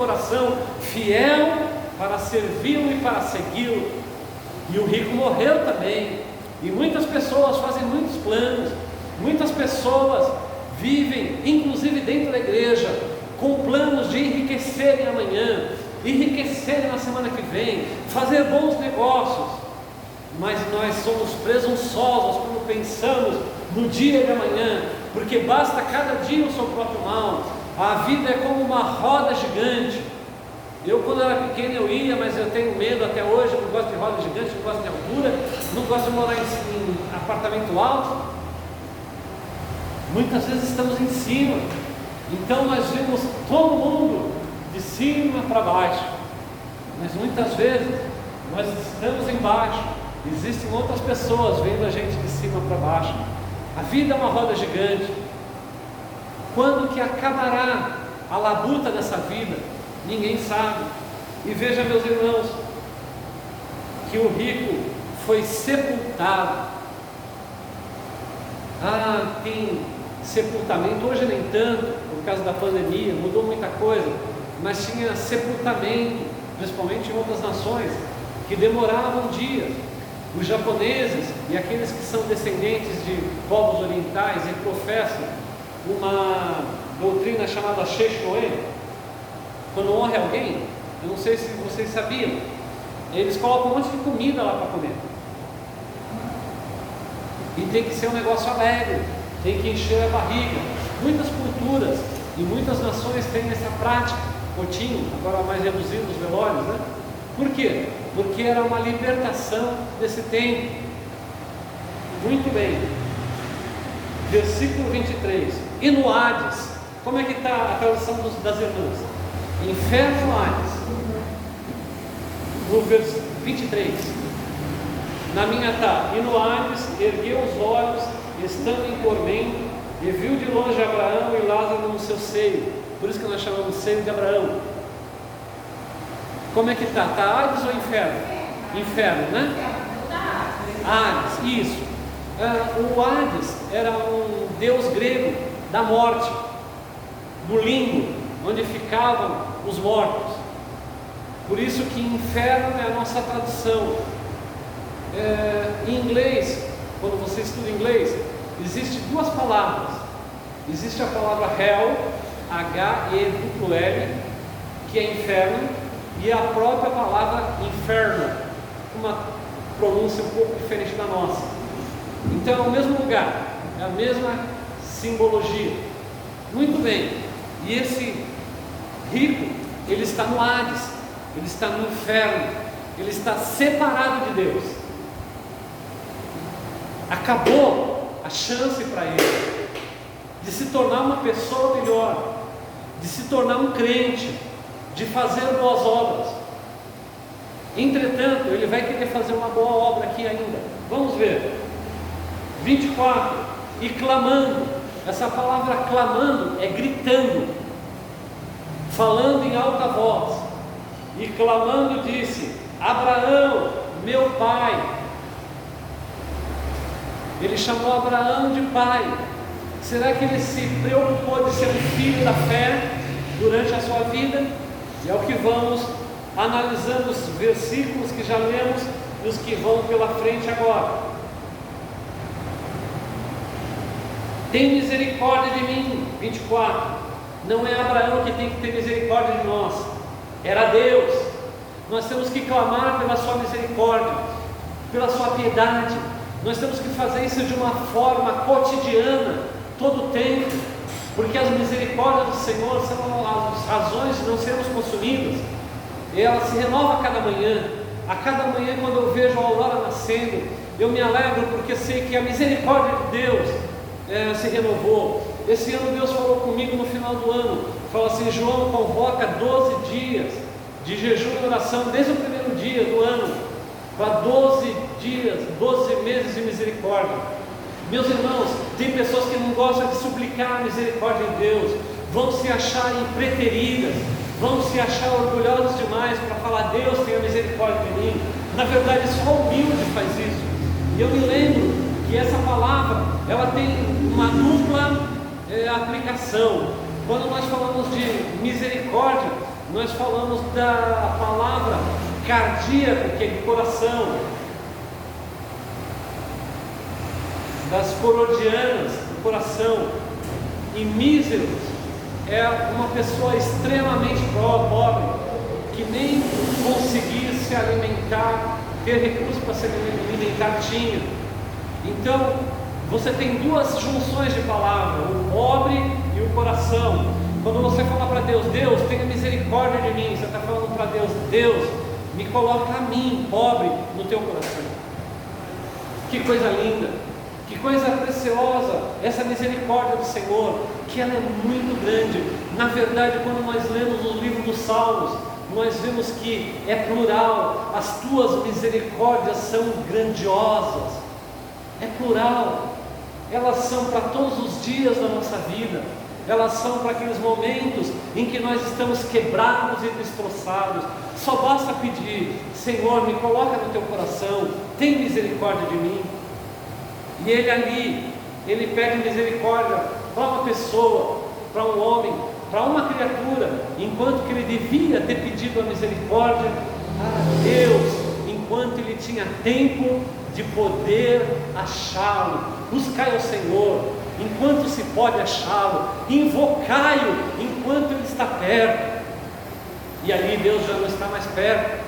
coração fiel para servi-lo e para segui-lo. E o rico morreu também. E muitas pessoas fazem muitos planos, muitas pessoas vivem, inclusive dentro da igreja, com planos de enriquecerem amanhã, enriquecerem na semana que vem, fazer bons negócios. Mas nós somos presunçosos quando pensamos no dia de amanhã, porque basta cada dia o seu próprio mal. A vida é como uma roda gigante. Eu, quando era pequeno, eu ia, mas eu tenho medo até hoje. Eu não gosto de roda gigante, não gosto de altura, não gosto de morar em apartamento alto. Muitas vezes estamos em cima, então nós vemos todo mundo de cima para baixo, mas muitas vezes nós estamos embaixo. Existem outras pessoas vendo a gente de cima para baixo. A vida é uma roda gigante. Quando que acabará a labuta dessa vida? Ninguém sabe. E veja, meus irmãos, que o rico foi sepultado. Tem sepultamento, hoje nem tanto, por causa da pandemia, mudou muita coisa, mas tinha sepultamento, principalmente em outras nações, que demoravam dias. Os japoneses e aqueles que são descendentes de povos orientais e professam uma doutrina chamada Sheishoen, quando morre alguém, eu não sei se vocês sabiam, eles colocam um monte de comida lá para comer, e tem que ser um negócio alegre, tem que encher a barriga. Muitas culturas e muitas nações têm essa prática, rotina, agora mais reduzido os velórios, né? Por quê? Porque era uma libertação desse tempo. Muito bem, versículo 23, e no Hades, como é que está a tradução das irmãs? Inferno, Hades. No versículo 23, na minha está, e no Hades ergueu os olhos, estando em tormento, e viu de longe Abraão e Lázaro no seu seio. Por isso que nós chamamos seio de Abraão. Como é que está? Está Hades ou inferno? Inferno, né? Hades, isso. O Hades era um deus grego da morte, do limbo, onde ficavam os mortos. Por isso que inferno é a nossa tradução. Em inglês, quando você estuda inglês, existem duas palavras. Existe a palavra hell, H-E-L-L, que é inferno, e a própria palavra inferno, uma pronúncia um pouco diferente da nossa. Então é o mesmo lugar, é a mesma simbologia. Muito bem, e esse rico, ele está no Hades, ele está no inferno, ele está separado de Deus. Acabou a chance para ele de se tornar uma pessoa melhor, de se tornar um crente, de fazer boas obras. Entretanto, ele vai querer fazer uma boa obra aqui ainda. Vamos ver 24, e clamando. Essa palavra clamando é gritando, falando em alta voz. E clamando disse: Abraão, meu pai. Ele chamou Abraão de pai. Será que ele se preocupou de ser um filho da fé durante a sua vida? E é o que vamos analisando, os versículos que já lemos e os que vão pela frente agora. Tem misericórdia de mim, 24. Não é Abraão que tem que ter misericórdia de nós, era Deus. Nós temos que clamar pela sua misericórdia, pela sua piedade. Nós temos que fazer isso de uma forma cotidiana, todo o tempo, porque as misericórdias do Senhor são as razões de não sermos consumidos. E ela se renova a cada manhã. A cada manhã, quando eu vejo a aurora nascendo, eu me alegro, porque sei que a misericórdia de Deus se renovou. Esse ano Deus falou comigo no final do ano, falou assim: João, convoca 12 dias de jejum e oração, desde o primeiro dia do ano, para 12 dias, 12 meses de misericórdia. Meus irmãos, tem pessoas que não gostam de suplicar a misericórdia de Deus, vão se achar impreteridas, vão se achar orgulhosos demais para falar: Deus, tenha misericórdia de mim. Na verdade, só o humilde faz isso. E eu me lembro que essa palavra, ela tem uma dupla aplicação. Quando nós falamos de misericórdia, nós falamos da palavra cardíaco, que é de coração, das corodianas, do coração, e míseros é uma pessoa extremamente pobre, que nem conseguia se alimentar, ter recursos para se alimentar tinha. Então, você tem duas junções de palavra, o pobre e o coração. Quando você fala para Deus, Deus, tenha misericórdia de mim, você está falando para Deus, Deus, me coloca a mim, pobre, no teu coração. Que coisa linda, que coisa preciosa, essa misericórdia do Senhor, que ela é muito grande. Na verdade, quando nós lemos o livro dos Salmos, nós vemos que é plural, as tuas misericórdias são grandiosas, é plural, elas são para todos os dias da nossa vida, elas são para aqueles momentos em que nós estamos quebrados e destroçados. Só basta pedir, Senhor, me coloca no teu coração, tem misericórdia de mim. E ele ali, ele pede misericórdia para uma pessoa, para um homem, para uma criatura, enquanto que ele devia ter pedido a misericórdia a Deus, enquanto ele tinha tempo de poder achá-lo. Buscai ao Senhor enquanto se pode achá-lo, invocai-o enquanto ele está perto. E ali Deus já não está mais perto,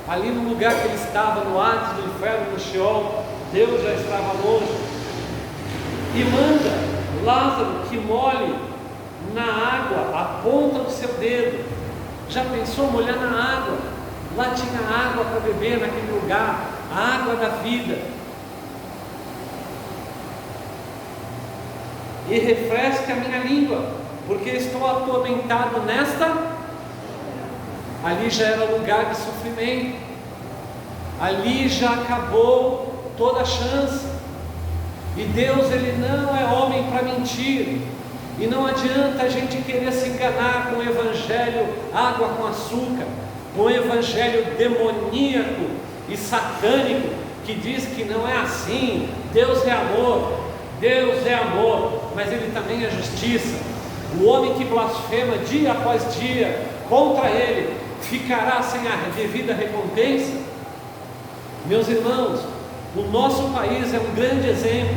ali no lugar que ele estava, no Hades do inferno, no Sheol, Deus já estava longe, e manda Lázaro que molhe na água a ponta do seu dedo. Já pensou molhar na água? Lá tinha água para beber naquele lugar, a água da vida. E refresque a minha língua, porque estou atormentado nesta. Ali já era lugar de sofrimento, ali já acabou toda a chance. E Deus, ele não é homem para mentir, e não adianta a gente querer se enganar com o evangelho água com açúcar, com o evangelho demoníaco e satânico, que diz que não é assim. Deus é amor, Deus é amor, mas ele também é justiça. O homem que blasfema dia após dia contra ele ficará sem a devida recompensa. Meus irmãos, o nosso país é um grande exemplo.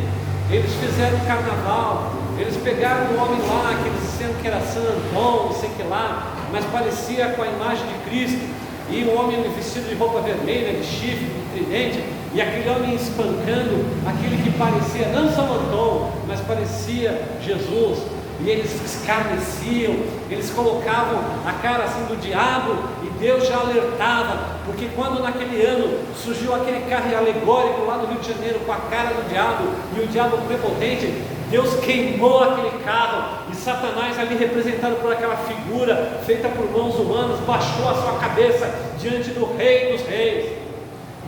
Eles fizeram carnaval, eles pegaram um homem lá, que eles diziam que era San Antônio, não sei o que lá, mas parecia com a imagem de Cristo, e um homem vestido de roupa vermelha, de chifre, de tridente, e aquele homem espancando aquele que parecia, não São Antônio, mas parecia Jesus. E eles escarneciam, eles colocavam a cara assim do diabo, e Deus já alertava, porque quando naquele ano surgiu aquele carro alegórico lá no Rio de Janeiro com a cara do diabo, e o diabo prepotente, Deus queimou aquele carro, e Satanás ali representado por aquela figura feita por mãos humanas, baixou a sua cabeça diante do Rei dos Reis.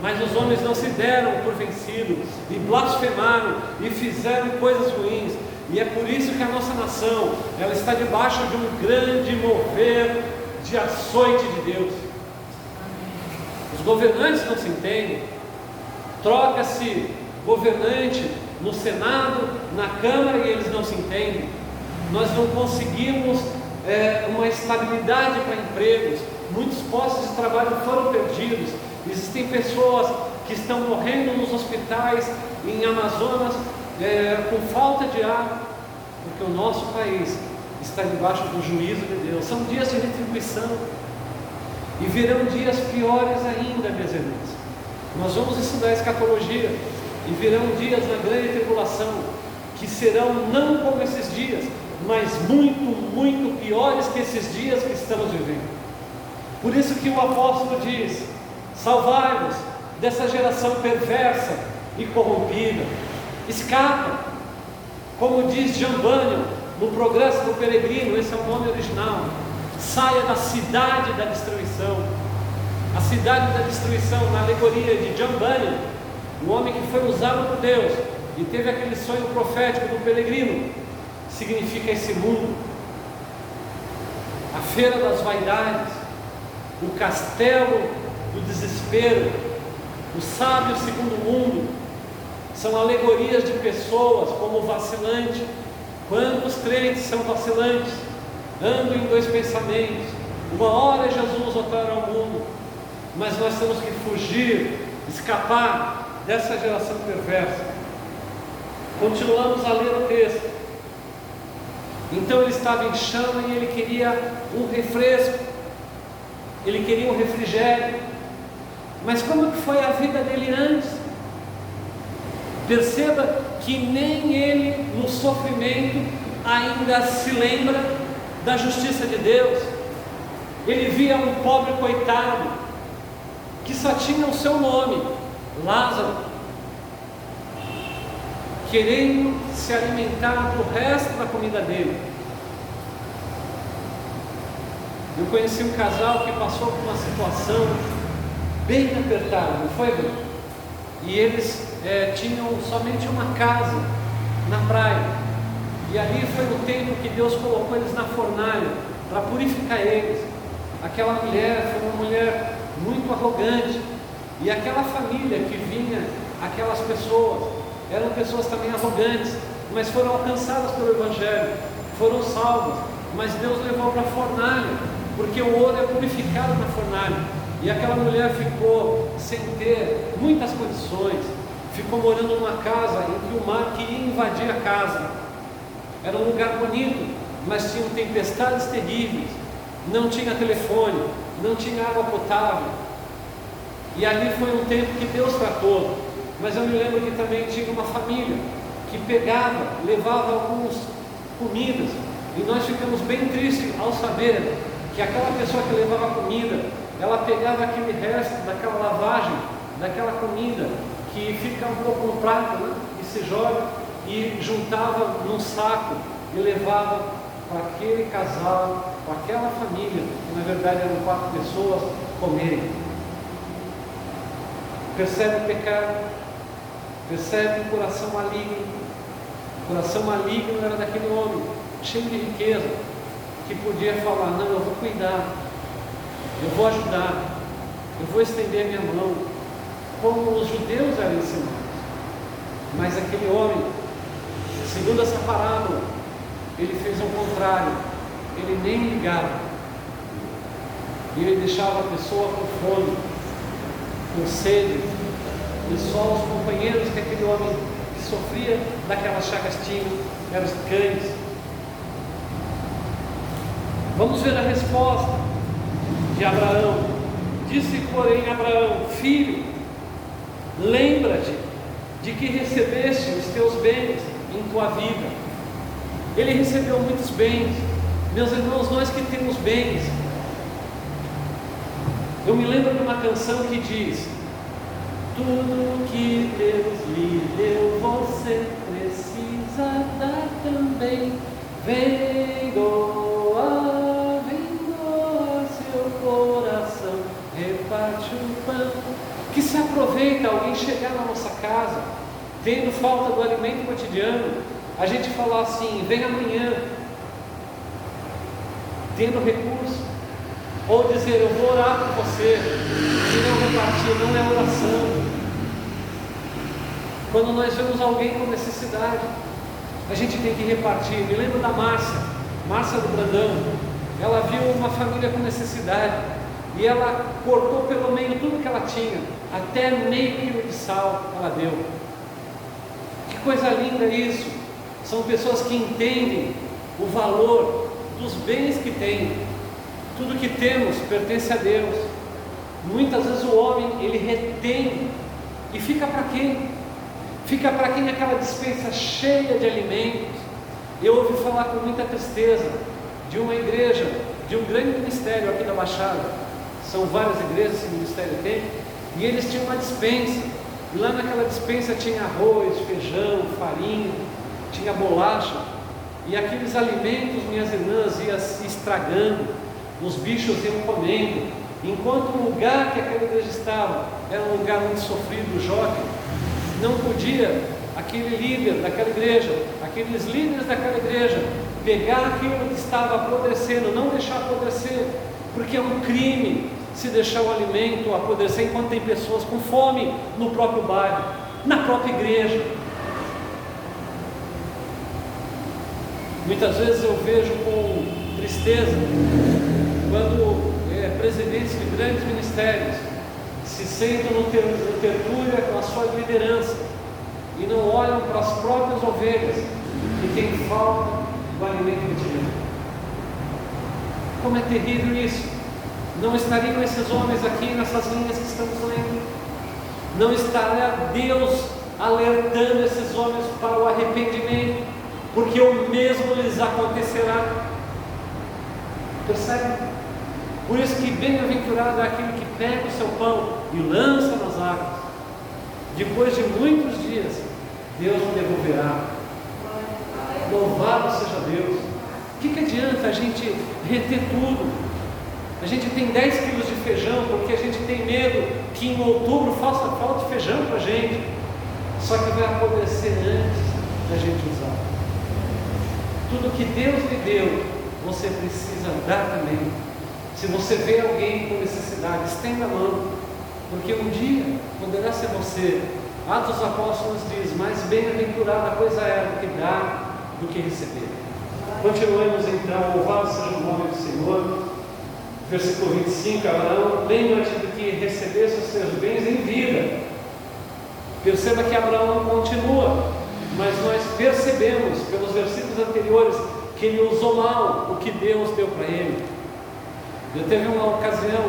Mas os homens não se deram por vencidos, e blasfemaram, e fizeram coisas ruins. E é por isso que a nossa nação, ela está debaixo de um grande mover de açoite de Deus. Os governantes não se entendem, troca-se governante no Senado, na Câmara, e eles não se entendem. Nós não conseguimos uma estabilidade para empregos, muitos postos de trabalho foram perdidos. Existem pessoas que estão morrendo nos hospitais em Amazonas com falta de ar, porque o nosso país está debaixo do juízo de Deus. São dias de retribuição, e virão dias piores ainda, minhas irmãs. Nós vamos estudar escatologia, e virão dias na grande tribulação, que serão não como esses dias, mas muito, muito piores que esses dias que estamos vivendo. Por isso que o apóstolo diz: salvai-vos dessa geração perversa e corrompida. Escapa, como diz John Bunyan no Progresso do Peregrino, esse é o nome original. Saia da cidade da destruição. A cidade da destruição, na alegoria de John Bunyan, o homem que foi usado por Deus e teve aquele sonho profético do peregrino, significa esse mundo, a feira das vaidades, o castelo do desespero, o sábio segundo o mundo. São alegorias de pessoas como o vacilante. Quantos crentes são vacilantes? Andam em dois pensamentos, Uma hora Jesus voltará ao mundo, mas nós temos que fugir, escapar dessa geração perversa. Continuamos a ler o texto. Então ele estava em chama e ele queria um refresco, ele queria um refrigério. Mas como que foi a vida dele antes? Perceba que nem ele no sofrimento ainda se lembra da justiça de Deus. Ele via um pobre coitado que só tinha o seu nome, Lázaro, querendo se alimentar do resto da comida dele. Eu conheci um casal que passou por uma situação bem apertada, não foi, Bruno? E eles tinham somente uma casa na praia, e ali foi no tempo que Deus colocou eles na fornalha para purificar eles. Aquela mulher foi uma mulher muito arrogante, e aquela família que vinha, aquelas pessoas, eram pessoas também arrogantes, mas foram alcançadas pelo Evangelho, foram salvas, mas Deus levou para a fornalha, porque o ouro é purificado na fornalha, e aquela mulher ficou sem ter muitas condições, ficou morando numa casa em que o mar queria invadir a casa. Era um lugar bonito, mas tinham tempestades terríveis, não tinha telefone, não tinha água potável, e ali foi um tempo que Deus tratou. Mas eu me lembro que também tinha uma família que pegava, levava algumas comidas, e nós ficamos bem tristes ao saber que aquela pessoa que levava comida, ela pegava aquele resto daquela lavagem, daquela comida que fica um pouco no prato, né? E se joga, e juntava num saco e levava para aquele casal, para aquela família, que na verdade eram 4 pessoas, comerem. Percebe o pecado? Percebe o coração maligno? O coração maligno era daquele homem, cheio de riqueza, que podia falar: não, eu vou cuidar, eu vou ajudar, eu vou estender minha mão, como os judeus eram ensinados. Mas aquele homem, segundo essa parábola, ele fez o contrário, ele nem ligava, e ele deixava a pessoa com fome, com sede, e só os companheiros que aquele homem que sofria daquelas chagas tinham eram os cães. Vamos ver a resposta de Abraão. Disse, porém, Abraão: filho, lembra-te de que recebeste os teus bens em tua vida. Ele recebeu muitos bens. Meus irmãos, nós que temos bens, eu me lembro de uma canção que diz: tudo que Deus lhe deu, você precisa dar também. Vem doar seu coração, reparte o pão. Que se aproveita alguém chegar na nossa casa, tendo falta do alimento cotidiano, a gente falar assim: vem amanhã, tendo recurso, ou dizer: eu vou orar por você. Se não repartir, não é oração. Quando nós vemos alguém com necessidade, a gente tem que repartir. Me lembro da Márcia do Brandão. Ela viu uma família com necessidade, e ela cortou pelo meio tudo que ela tinha, até meio quilo de sal ela deu. Que coisa linda isso! São pessoas que entendem o valor dos bens que têm. Tudo que temos pertence a Deus. Muitas vezes o homem, ele retém, e fica para quem? Fica para quem aquela despensa cheia de alimentos. Eu ouvi falar com muita tristeza de uma igreja, de um grande ministério aqui da Baixada. São várias igrejas que o ministério tem, e eles tinham uma despensa, e lá naquela despensa tinha arroz, feijão, farinha, tinha bolacha, e aqueles alimentos, minhas irmãs, iam se estragando, os bichos iam comendo, enquanto o lugar que aquela igreja estava era um lugar muito sofrido, jovem. Não podia aquele líder daquela igreja, aqueles líderes daquela igreja, pegar aquilo que estava apodrecendo, não deixar apodrecer, porque é um crime se deixar o alimento apodrecer enquanto tem pessoas com fome no próprio bairro, na própria igreja. Muitas vezes eu vejo com tristeza quando presidentes de grandes ministérios se sentam no tertúlia com a sua liderança e não olham para as próprias ovelhas que têm falta do alimento cotidiano. Como é terrível isso! Não estariam esses homens aqui nessas linhas que estamos lendo? Não estaria Deus alertando esses homens para o arrependimento, porque o mesmo lhes acontecerá? Percebe? Por isso que bem-aventurado é aquele que pega o seu pão e lança nas águas. Depois de muitos dias, Deus o devolverá. Louvado seja Deus! O que adianta a gente reter tudo? A gente tem 10 quilos de feijão porque a gente tem medo que em outubro falte feijão para a gente. Só que vai apodrecer antes da gente usar. Tudo que Deus lhe deu, você precisa dar também. Se você vê alguém com necessidade, estenda a mão, porque um dia poderá ser você. Atos dos Apóstolos diz: mais bem-aventurada coisa é do que dar do que receber. Continuemos então, louvado seja o nome do Senhor. Versículo 25: Abraão, lembra-te de que recebesse os seus bens em vida. Perceba que Abraão continua, mas nós percebemos pelos versículos anteriores que ele usou mal o que Deus deu para ele. Eu teve uma ocasião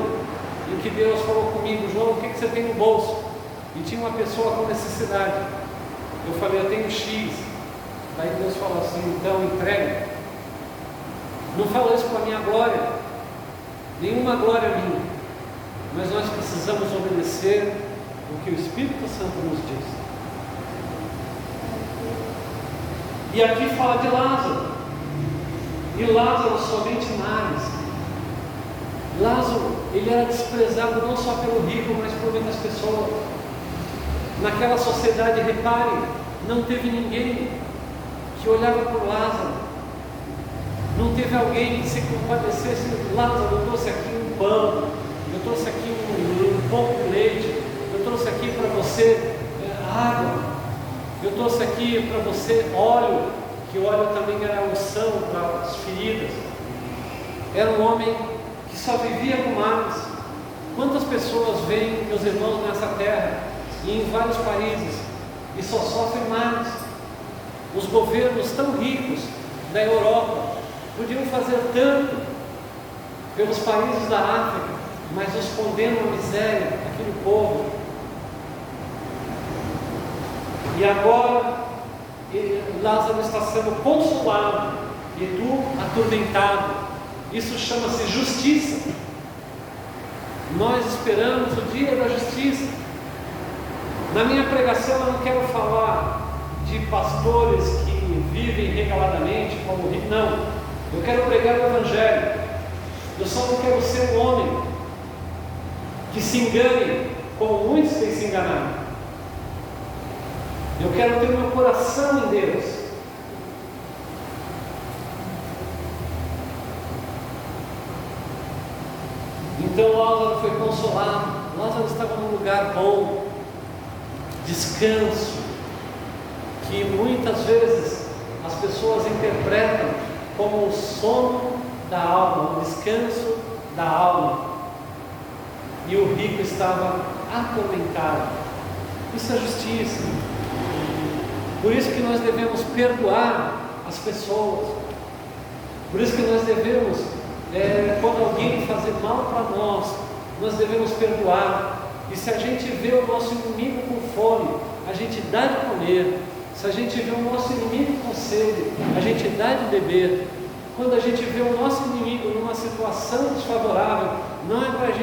em que Deus falou comigo: João, o que você tem no bolso? E tinha uma pessoa com necessidade. Eu falei: eu tenho X. Aí Deus falou assim: então entregue. Não falou isso para a minha glória, nenhuma glória minha, mas nós precisamos obedecer o que o Espírito Santo nos diz. E aqui fala de Lázaro, e Lázaro somente males. Lázaro, ele era desprezado não só pelo rico, mas por muitas pessoas. Naquela sociedade, reparem, não teve ninguém que olhava por Lázaro. Não teve alguém que se compadecesse. Lázaro, eu trouxe aqui um pão, eu trouxe aqui um pouco de leite, eu trouxe aqui para você água, eu trouxe aqui para você óleo, que o óleo também era unção para as feridas. Era um homem que só vivia com males. Quantas pessoas veem, meus irmãos, nessa terra e em vários países e só sofrem males? Os governos tão ricos da Europa podiam fazer tanto pelos países da África, mas os condenam à miséria, aquele povo. E agora Lázaro está sendo consolado e tu atormentado. Isso chama-se justiça. Nós esperamos o dia da justiça. Na minha pregação eu não quero falar de pastores que vivem regaladamente como ricos, não. Eu quero pregar o Evangelho. Eu só não quero ser um homem que se engane como muitos têm se enganado. Eu quero ter meu coração em Deus. Então Lázaro foi consolado. Lázaro estava num lugar bom, descanso, que muitas vezes as pessoas interpretam como o sono da alma, o descanso da alma. E o rico estava atormentado. Isso é justiça. Por isso que nós devemos perdoar as pessoas. Por isso que nós devemos, quando alguém fazer mal para nós, nós devemos perdoar. E se a gente vê o nosso inimigo com fome, a gente dá de comer. Se a gente vê o nosso inimigo com sede, a gente dá de beber. Quando a gente vê o nosso inimigo numa situação desfavorável, não é para a gente